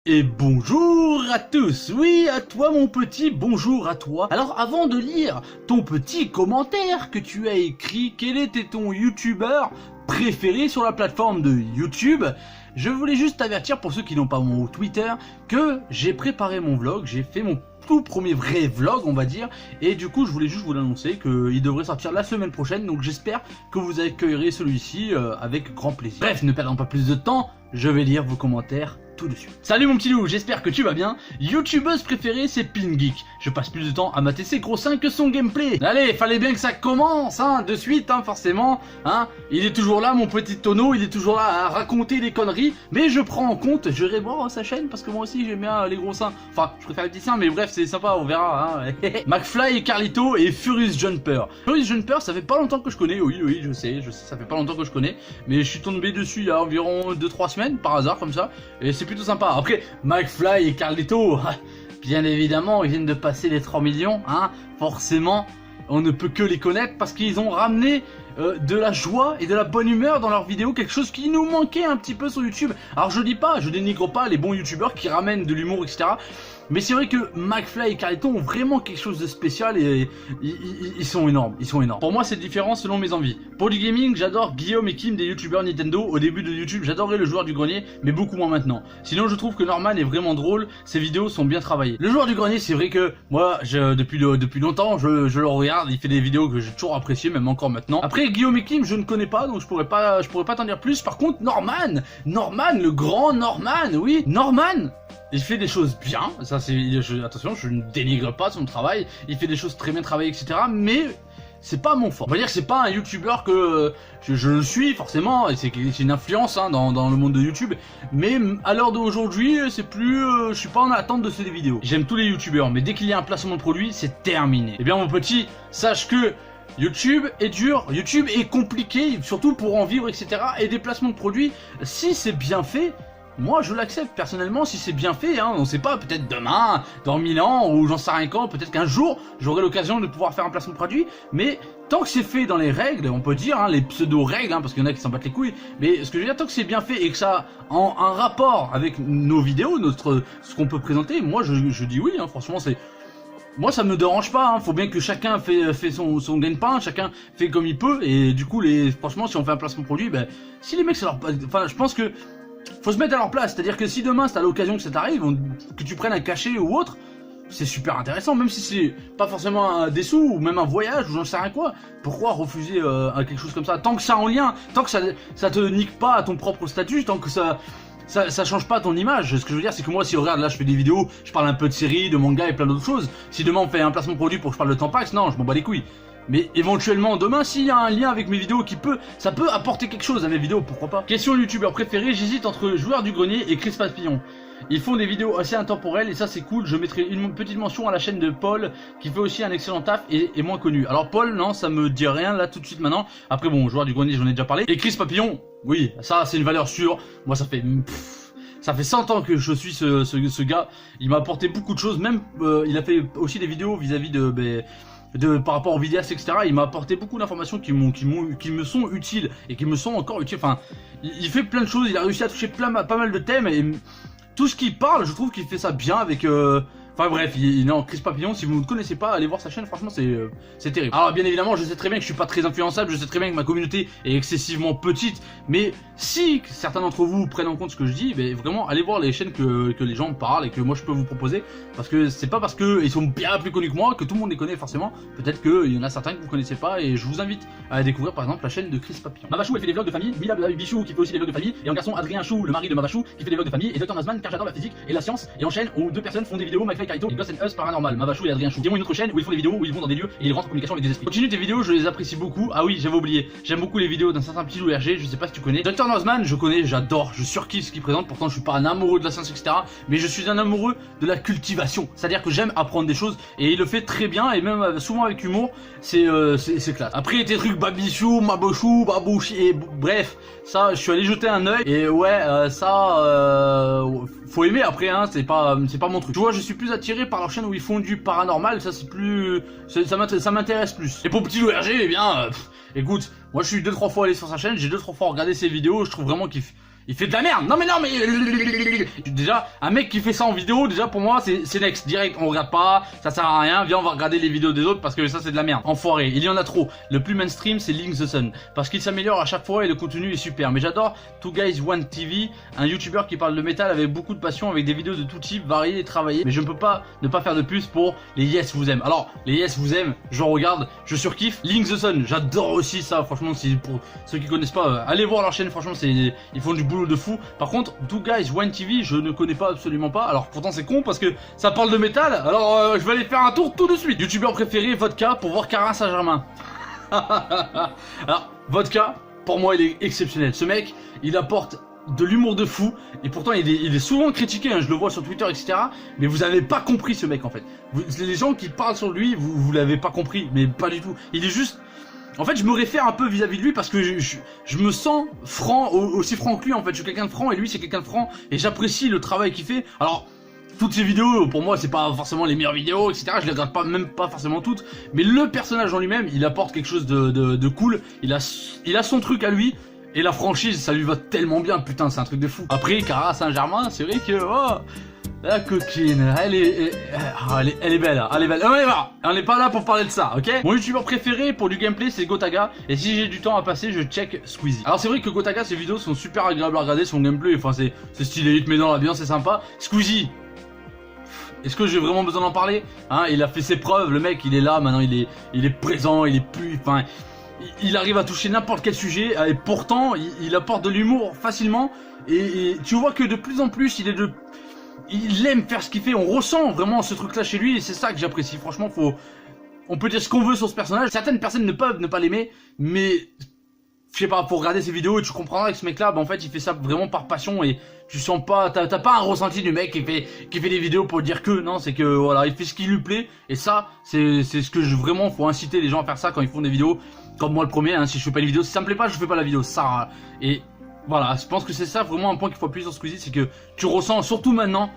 Et bonjour à tous, oui à toi mon petit, bonjour à toi. Alors avant de lire ton petit commentaire que tu as écrit, quel était ton youtubeur préféré sur la plateforme de YouTube, je voulais juste t'avertir pour ceux qui n'ont pas mon Twitter que j'ai préparé mon vlog, j'ai fait mon tout premier vrai vlog on va dire, et du coup je voulais juste vous l'annoncer qu'il devrait sortir la semaine prochaine, donc j'espère que vous accueillerez celui-ci avec grand plaisir. Bref, ne perdons pas plus de temps, je vais lire vos commentaires tout de suite. Salut mon petit loup, j'espère que tu vas bien. Youtubeuse préférée c'est Pingeek. Je passe plus de temps à mater ses gros seins que son gameplay. Allez, fallait bien que ça commence, hein, de suite, hein, forcément, hein. Il est toujours là, mon petit tonneau, il est toujours là à raconter des conneries, mais je prends en compte, je vais voir sa chaîne parce que moi aussi j'aime bien les gros seins. Enfin, je préfère les petits seins, mais bref, c'est sympa, on verra, hein. McFly et Carlito et Furious Jumper. Furious Jumper, ça fait pas longtemps que je connais, oui, je sais, ça fait pas longtemps que je connais, mais je suis tombé dessus il y a environ 2-3 semaines, par hasard, comme ça, et c'est plutôt sympa. Après, McFly et Carlito, bien évidemment, ils viennent de passer les 3 millions, hein, forcément, on ne peut que les connaître parce qu'ils ont ramené de la joie et de la bonne humeur dans leurs vidéos, quelque chose qui nous manquait un petit peu sur YouTube. Alors je dénigre pas les bons youtubeurs qui ramènent de l'humour, etc. Mais c'est vrai que McFly et Carlito ont vraiment quelque chose de spécial et ils sont énormes, Pour moi c'est différent selon mes envies. Pour du gaming, j'adore Guillaume et Kim des youtubeurs Nintendo. Au début de YouTube, j'adorais le joueur du grenier, mais beaucoup moins maintenant. Sinon je trouve que Norman est vraiment drôle, ses vidéos sont bien travaillées. Le joueur du grenier, c'est vrai que moi, depuis longtemps, je le regarde, il fait des vidéos que j'ai toujours appréciées, même encore maintenant. Après Guillaume et Kim, je ne connais pas, donc je pourrais pas t'en dire plus. Par contre Norman, le grand Norman, oui, Norman, il fait des choses bien, ça c'est, attention, je ne dénigre pas son travail, il fait des choses très bien travaillées, etc. Mais c'est pas mon fort. On va dire que c'est pas un youtubeur que je le suis forcément, et c'est une influence, hein, dans le monde de YouTube. Mais à l'heure d'aujourd'hui, c'est plus, je suis pas en attente de ces vidéos. J'aime tous les youtubeurs, mais dès qu'il y a un placement de produit, c'est terminé. Eh bien mon petit, sache que YouTube est dur, YouTube est compliqué, surtout pour en vivre, etc. Et des placements de produits, si c'est bien fait, moi je l'accepte personnellement si c'est bien fait, hein. On sait pas, peut-être demain, dans 1000 ans, ou j'en sais rien quand, peut-être qu'un jour j'aurai l'occasion de pouvoir faire un placement de produit, mais tant que c'est fait dans les règles, on peut dire, hein, les pseudo-règles, hein, parce qu'il y en a qui s'en battent les couilles, mais ce que je veux dire, tant que c'est bien fait et que ça a un rapport avec nos vidéos, ce qu'on peut présenter, moi je dis oui, hein, franchement c'est... Moi ça me dérange pas, hein. Faut bien que chacun fait son gagne-pain, chacun fait comme il peut, et du coup franchement si on fait un placement de produit, ben, si les mecs ça leur... Enfin je pense que faut se mettre à leur place, c'est-à-dire que si demain c'est à l'occasion que ça t'arrive, que tu prennes un cachet ou autre, c'est super intéressant, même si c'est pas forcément des sous, ou même un voyage, ou j'en sais rien quoi. Pourquoi refuser quelque chose comme ça? Tant que ça en lien, tant que ça te nique pas à ton propre statut, tant que ça change pas ton image. Ce que je veux dire, c'est que moi, si regarde, là je fais des vidéos, je parle un peu de séries, de manga et plein d'autres choses. Si demain on fait un placement de produit pour que je parle de Tampax, non, je m'en bats les couilles. Mais éventuellement demain, s'il y a un lien avec mes vidéos ça peut apporter quelque chose à mes vidéos, pourquoi pas. Question youtubeur préféré, j'hésite entre Joueur du Grenier et Chris Papillon. Ils font des vidéos assez intemporelles et ça c'est cool. Je mettrai une petite mention à la chaîne de Paul qui fait aussi un excellent taf et est moins connu. Alors Paul, non, ça me dit rien là tout de suite maintenant. Après bon, Joueur du Grenier, j'en ai déjà parlé. Et Chris Papillon, oui, ça c'est une valeur sûre. Moi ça fait 100 ans que je suis ce gars. Il m'a apporté beaucoup de choses, même il a fait aussi des vidéos vis-à-vis par rapport aux vidéastes, etc. Il m'a apporté beaucoup d'informations qui me sont utiles et qui me sont encore utiles. Enfin, il fait plein de choses, il a réussi à toucher pas mal de thèmes et tout ce qu'il parle, je trouve qu'il fait ça bien avec... Enfin bref, non, Chris Papillon, si vous ne connaissez pas, allez voir sa chaîne, franchement c'est terrible. Alors bien évidemment, je sais très bien que je suis pas très influençable, je sais très bien que ma communauté est excessivement petite, mais si certains d'entre vous prennent en compte ce que je dis, ben vraiment allez voir les chaînes que les gens parlent et que moi je peux vous proposer, parce que c'est pas parce qu'ils sont bien plus connus que moi que tout le monde les connaît forcément, peut-être qu'il y en a certains que vous connaissez pas et je vous invite à découvrir par exemple la chaîne de Chris Papillon. Mavachou elle fait des vlogs de famille, Mila Bichou qui fait aussi des vlogs de famille, et en garçon Adrien Chou, le mari de Mavachou, qui fait des vlogs de famille, et Dr Nazman car j'adore la physique et la science, et en chaîne où deux personnes font des vidéos, McFly Carito et Ghost and Us paranormal, Mavachou et Adrien Chou. Dis-moi une autre chaîne où ils font des vidéos où ils vont dans des lieux et ils rentrent en communication avec des esprits. Continue tes vidéos, je les apprécie beaucoup. Ah oui, j'avais oublié, j'aime beaucoup les vidéos d'un certain petit loup RG, je sais pas si tu connais. Dr Nazman, je connais, j'adore, je surkiffe ce qu'il présente, pourtant je suis pas un amoureux de la science, etc. Mais je suis un amoureux de la cultivation, c'est-à-dire que j'aime apprendre des choses et il le fait très bien et même souvent avec humour, c'est classe. Après tes trucs Babichou, Mabochou, Babouchi et bref, ça je suis allé jeter un oeil et ouais, faut aimer après, hein, c'est pas mon truc. Tu vois, je suis plus attiré par leur chaîne où ils font du paranormal, ça c'est plus... ça m'intéresse plus. Et pour petit loup RG, eh bien, écoute, moi je suis 2-3 fois allé sur sa chaîne, j'ai 2-3 fois regardé ses vidéos, je trouve vraiment qu'il il fait de la merde. Non mais déjà un mec qui fait ça en vidéo, déjà pour moi c'est next direct, on regarde pas, ça sert à rien, viens on va regarder les vidéos des autres parce que ça c'est de la merde. Enfoiré, il y en a trop. Le plus mainstream c'est Link the Sun parce qu'il s'améliore à chaque fois et le contenu est super. Mais j'adore Two Guys One TV, un youtubeur qui parle de métal avec beaucoup de passion, avec des vidéos de tout type, variées et travaillées. Mais je ne peux pas ne pas faire de plus pour les Yes vous aime. Alors les Yes vous aime, je regarde, je surkiffe. Link the Sun, j'adore aussi ça. Franchement, si pour ceux qui connaissent pas, allez voir leur chaîne. Franchement, ils font du boulot de fou. Par contre, Two Guys One TV, je ne connais pas absolument pas. Alors pourtant c'est con parce que ça parle de métal. Alors je vais aller faire un tour tout de suite. Youtubeur préféré Vodka pour voir Carin Saint-Germain. Alors Vodka, pour moi il est exceptionnel. Ce mec, il apporte de l'humour de fou et pourtant il est souvent critiqué, hein, je le vois sur Twitter etc. Mais vous avez pas compris ce mec en fait. Les gens qui parlent sur lui, vous l'avez pas compris, mais pas du tout. Il est juste... En fait je me réfère un peu vis-à-vis de lui parce que je me sens franc, aussi franc que lui en fait. Je suis quelqu'un de franc et lui c'est quelqu'un de franc et j'apprécie le travail qu'il fait. Alors toutes ces vidéos, pour moi, c'est pas forcément les meilleures vidéos, etc. Je les regarde pas, même pas forcément toutes. Mais le personnage en lui-même, il apporte quelque chose de cool. Il a son truc à lui. Et la franchise, ça lui va tellement bien, putain, c'est un truc de fou. Après, Cara Saint-Germain, c'est vrai que... Oh, la coquine, elle est belle, elle est belle. On n'est pas là pour parler de ça, ok? Mon youtubeur préféré pour du gameplay, c'est Gotaga. Et si j'ai du temps à passer, je check Squeezie. Alors c'est vrai que Gotaga, ses vidéos sont super agréables à regarder, son gameplay, enfin c'est stylé, il te met dans l'ambiance, c'est sympa. Squeezie, est-ce que j'ai vraiment besoin d'en parler? Hein, il a fait ses preuves, le mec, il est là, maintenant il est présent, il est plus... Enfin... Il arrive à toucher n'importe quel sujet et pourtant il apporte de l'humour facilement et tu vois que de plus en plus il aime faire ce qu'il fait, on ressent vraiment ce truc là chez lui et c'est ça que j'apprécie. Franchement on peut dire ce qu'on veut sur ce personnage, certaines personnes ne peuvent ne pas l'aimer mais je sais pas, pour regarder ses vidéos et tu comprendras que ce mec là en fait il fait ça vraiment par passion et tu sens pas, t'as pas un ressenti du mec qui fait des vidéos pour dire que, non, c'est que voilà, il fait ce qui lui plaît et ça c'est ce que vraiment faut inciter les gens à faire ça quand ils font des vidéos, comme moi le premier, hein, si je fais pas les vidéos, si ça me plaît pas je fais pas la vidéo, ça, et voilà, je pense que c'est ça vraiment un point qu'il faut appuyer sur Squeezie, c'est que tu ressens, surtout maintenant,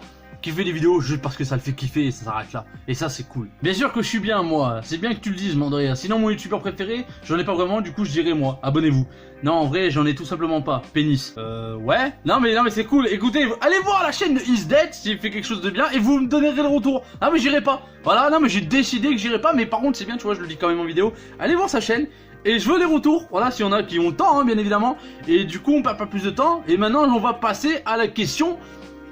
qu'il fait des vidéos juste parce que ça le fait kiffer et ça s'arrête là. Et ça c'est cool. Bien sûr que je suis bien moi, c'est bien que tu le dises Mandrea. Sinon mon youtubeur préféré, j'en ai pas vraiment, du coup je dirais moi, abonnez-vous. Non en vrai j'en ai tout simplement pas, pénis. Ouais. Non mais c'est cool, écoutez, allez voir la chaîne de Is Dead s'il fait quelque chose de bien et vous me donnerez le retour. Ah mais j'irai pas, voilà, non mais j'ai décidé que j'irai pas, mais par contre c'est bien, tu vois, je le dis quand même en vidéo. Allez voir sa chaîne. Et je veux les retours, voilà, s'il y en a qui ont le temps, hein, bien évidemment. Et du coup on perd pas plus de temps. Et maintenant on va passer à la question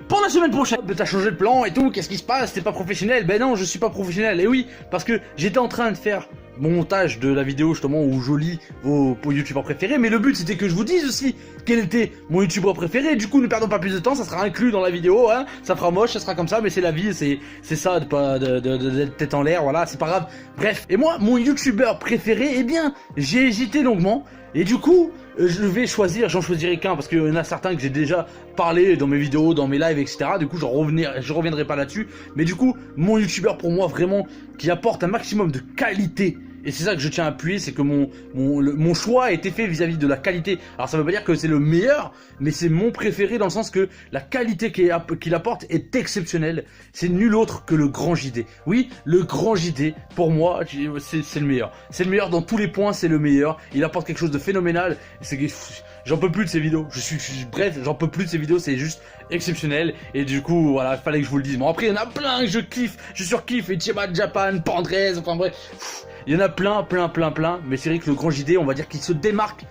pour la semaine prochaine. T'as changé de plan et tout, qu'est-ce qui se passe? T'es pas professionnel? Ben non, je suis pas professionnel. Et oui, parce que j'étais en train de faire mon montage de la vidéo justement où je lis vos youtubeurs préférés, mais le but c'était que je vous dise aussi quel était mon youtubeur préféré. Du coup ne perdons pas plus de temps, ça sera inclus dans la vidéo, hein. Ça fera moche, ça sera comme ça, mais c'est la vie, c'est ça, d'être tête en l'air, voilà, c'est pas grave. Bref, et moi, mon youtubeur préféré, eh bien, j'ai hésité longuement, et du coup, je vais choisir, j'en choisirai qu'un, parce qu'il y en a certains que j'ai déjà parlé dans mes vidéos, dans mes lives, etc. Du coup, je reviendrai pas là-dessus, mais du coup, mon youtubeur pour moi, vraiment, qui apporte un maximum de qualité, et c'est ça que je tiens à appuyer, c'est que mon choix a été fait vis-à-vis de la qualité. Alors ça veut pas dire que c'est le meilleur, mais c'est mon préféré dans le sens que la qualité qu'il apporte est exceptionnelle. C'est nul autre que le grand JD. Oui, le grand JD, pour moi, c'est le meilleur. C'est le meilleur dans tous les points, c'est le meilleur. Il apporte quelque chose de phénoménal. J'en peux plus de ces vidéos. Bref, j'en peux plus de ces vidéos, c'est juste exceptionnel. Et du coup, voilà, il fallait que je vous le dise. Bon, après, il y en a plein que je kiffe, je surkiffe. Et Chiba Japan, Pandrez, enfin bref. Il y en a plein, mais c'est vrai que le grand JD, on va dire qu'il se démarque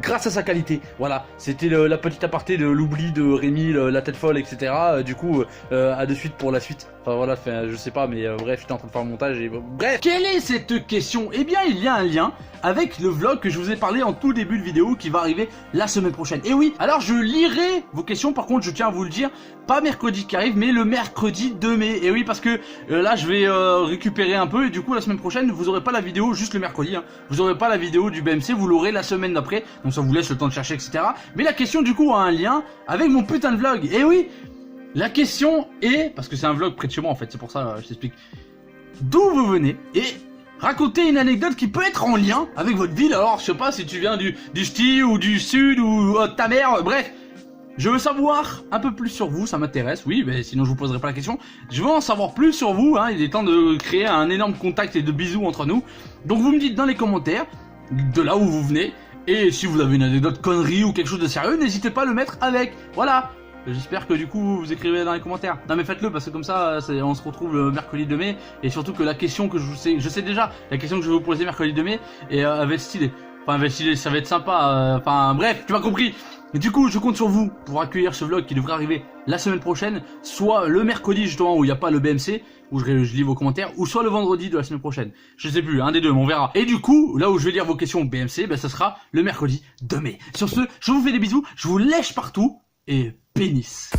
grâce à sa qualité. Voilà, c'était la petite aparté de l'oubli de Rémi, la tête folle, etc. Du coup, à de suite pour la suite. Enfin voilà, je sais pas, mais bref, j'étais en train de faire un montage et bref. Quelle est cette question? Eh bien, il y a un lien avec le vlog que je vous ai parlé en tout début de vidéo qui va arriver la semaine prochaine. Et oui, alors je lirai vos questions, par contre je tiens à vous le dire, pas mercredi qui arrive, mais le mercredi 2 mai. Et oui, parce que là je vais récupérer un peu et du coup la semaine prochaine vous aurez pas la vidéo juste le mercredi, hein. Vous aurez pas la vidéo du BMC, vous l'aurez la semaine d'après, donc ça vous laisse le temps de chercher, etc. Mais la question du coup a un lien avec mon putain de vlog. Et oui, la question est, parce que c'est un vlog près de chez moi en fait, c'est pour ça je t'explique d'où vous venez et racontez une anecdote qui peut être en lien avec votre ville. Alors je sais pas si tu viens du ch'ti ou du sud ou de ta mère, bref. Je veux savoir un peu plus sur vous, ça m'intéresse, oui, mais sinon je vous poserai pas la question. Je veux en savoir plus sur vous, hein, il est temps de créer un énorme contact et de bisous entre nous. Donc vous me dites dans les commentaires, de là où vous venez, Et si vous avez une anecdote connerie ou quelque chose de sérieux, n'hésitez pas à le mettre avec. Voilà. J'espère que du coup vous écrivez dans les commentaires. Non mais faites-le parce que comme ça on se retrouve le mercredi 2 mai. Et surtout que la question que je sais déjà, la question que je vais vous poser mercredi 2 mai et elle va être stylée. Enfin elle va être stylée, ça va être sympa. Enfin bref, tu m'as compris. Et du coup je compte sur vous pour accueillir ce vlog qui devrait arriver la semaine prochaine. Soit le mercredi justement où il n'y a pas le BMC, où je lis vos commentaires, ou soit le vendredi de la semaine prochaine. Je sais plus, un des deux, mais on verra. Et du coup, là où je vais lire vos questions BMC, ben ça sera le mercredi 2 mai. Sur ce, je vous fais des bisous, je vous lèche partout et pénis.